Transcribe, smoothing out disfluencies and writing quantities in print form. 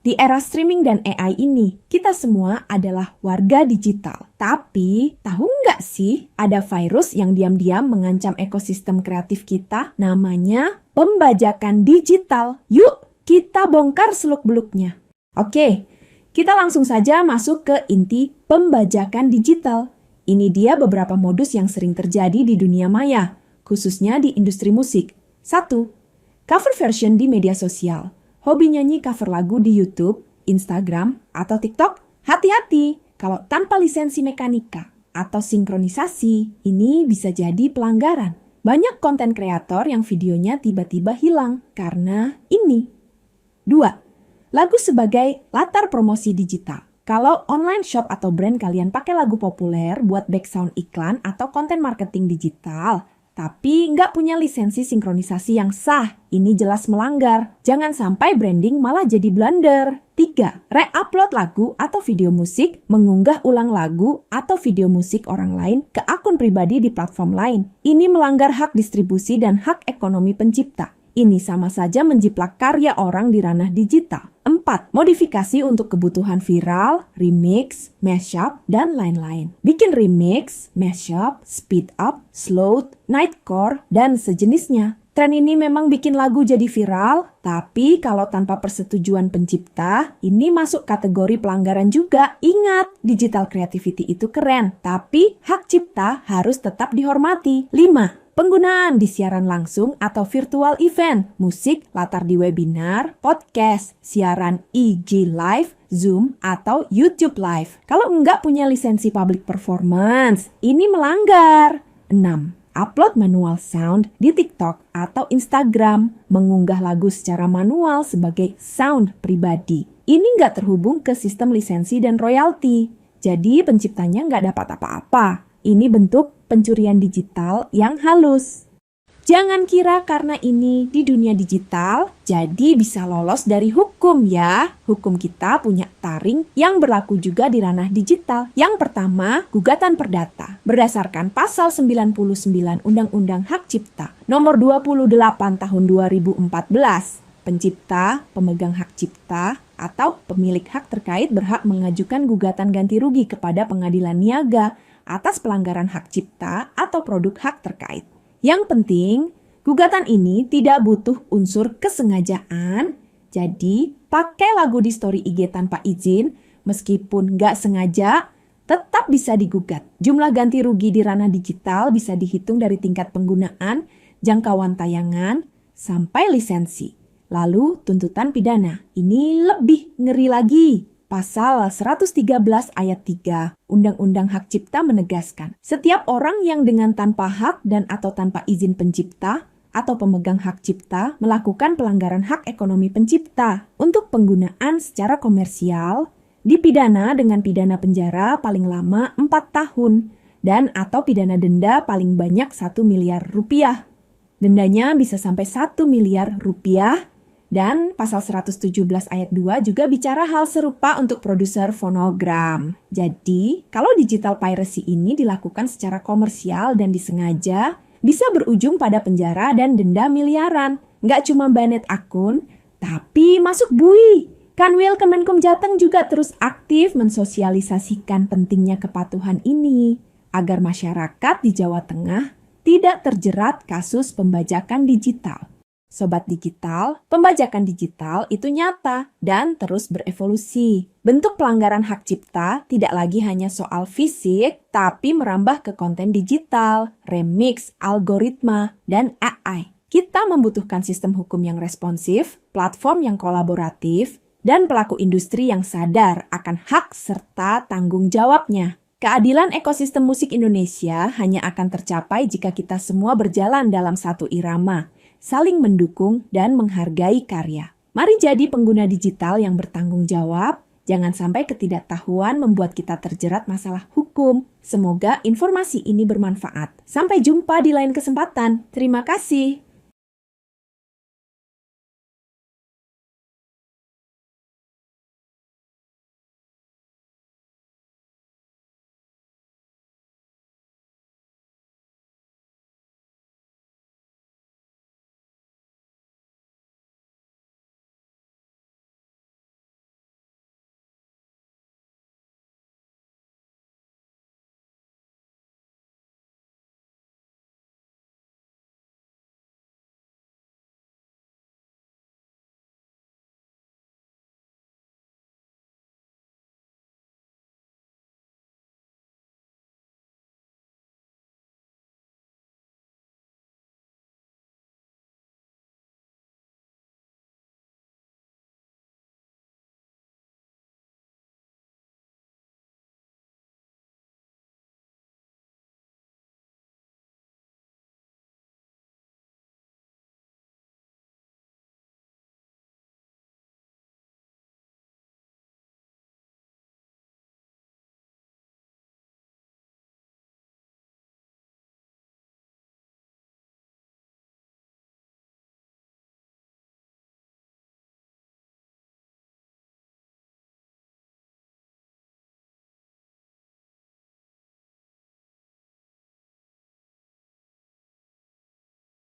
Di era streaming dan AI ini, kita semua adalah warga digital. Tapi, tahu nggak sih ada virus yang diam-diam mengancam ekosistem kreatif kita? Namanya pembajakan digital. Yuk, kita bongkar seluk-beluknya. Oke, kita langsung saja masuk ke inti pembajakan digital. Ini dia beberapa modus yang sering terjadi di dunia maya, khususnya di industri musik. 1. Cover version di media sosial. Hobi nyanyi cover lagu di YouTube, Instagram, atau TikTok? Hati-hati, kalau tanpa lisensi mekanika atau sinkronisasi, ini bisa jadi pelanggaran. Banyak konten kreator yang videonya tiba-tiba hilang karena ini. 2. Lagu sebagai latar promosi digital. Kalau online shop atau brand kalian pakai lagu populer buat background iklan atau konten marketing digital, tapi nggak punya lisensi sinkronisasi yang sah, ini jelas melanggar. Jangan sampai branding malah jadi blunder. 3. Re-upload lagu atau video musik, mengunggah ulang lagu atau video musik orang lain ke akun pribadi di platform lain. Ini melanggar hak distribusi dan hak ekonomi pencipta. Ini sama saja menjiplak karya orang di ranah digital. 4. Modifikasi untuk kebutuhan viral, remix, mashup, dan lain-lain. Bikin remix, mashup, speed up, slow, nightcore, dan sejenisnya. Tren ini memang bikin lagu jadi viral, tapi kalau tanpa persetujuan pencipta, ini masuk kategori pelanggaran juga. Ingat, digital creativity itu keren, tapi hak cipta harus tetap dihormati. 5. Penggunaan di siaran langsung atau virtual event, musik, latar di webinar, podcast, siaran IG Live, Zoom, atau YouTube Live. Kalau enggak punya lisensi public performance, ini melanggar. 6. Upload manual sound di TikTok atau Instagram, mengunggah lagu secara manual sebagai sound pribadi. Ini enggak terhubung ke sistem lisensi dan royalti, jadi penciptanya enggak dapat apa-apa. Ini bentuk pencurian digital yang halus. Jangan kira karena ini di dunia digital, jadi bisa lolos dari hukum ya. Hukum kita punya taring yang berlaku juga di ranah digital. Yang pertama, gugatan perdata. Berdasarkan pasal 99 Undang-Undang Hak Cipta, nomor 28 tahun 2014, pencipta, pemegang hak cipta, atau pemilik hak terkait berhak mengajukan gugatan ganti rugi kepada pengadilan niaga atas pelanggaran hak cipta atau produk hak terkait. Yang penting, gugatan ini tidak butuh unsur kesengajaan, jadi pakai lagu di story IG tanpa izin, meskipun nggak sengaja, tetap bisa digugat. Jumlah ganti rugi di ranah digital bisa dihitung dari tingkat penggunaan, jangkauan tayangan, sampai lisensi. Lalu tuntutan pidana, ini lebih ngeri lagi. Pasal 113 ayat 3 Undang-Undang Hak Cipta menegaskan, setiap orang yang dengan tanpa hak dan atau tanpa izin pencipta atau pemegang hak cipta melakukan pelanggaran hak ekonomi pencipta untuk penggunaan secara komersial, dipidana dengan pidana penjara paling lama 4 tahun dan atau pidana denda paling banyak 1 miliar rupiah. Dendanya bisa sampai 1 miliar rupiah. Dan pasal 117 ayat 2 juga bicara hal serupa untuk produser fonogram. Jadi, kalau digital piracy ini dilakukan secara komersial dan disengaja, bisa berujung pada penjara dan denda miliaran. Nggak cuma banet akun, tapi masuk bui. Kanwil Kemenkum Jateng juga terus aktif mensosialisasikan pentingnya kepatuhan ini, agar masyarakat di Jawa Tengah tidak terjerat kasus pembajakan digital. Sobat digital, pembajakan digital itu nyata dan terus berevolusi. Bentuk pelanggaran hak cipta tidak lagi hanya soal fisik, tapi merambah ke konten digital, remix, algoritma, dan AI. Kita membutuhkan sistem hukum yang responsif, platform yang kolaboratif, dan pelaku industri yang sadar akan hak serta tanggung jawabnya. Keadilan ekosistem musik Indonesia hanya akan tercapai jika kita semua berjalan dalam satu irama, saling mendukung dan menghargai karya. Mari jadi pengguna digital yang bertanggung jawab. Jangan sampai ketidaktahuan membuat kita terjerat masalah hukum. Semoga informasi ini bermanfaat. Sampai jumpa di lain kesempatan. Terima kasih.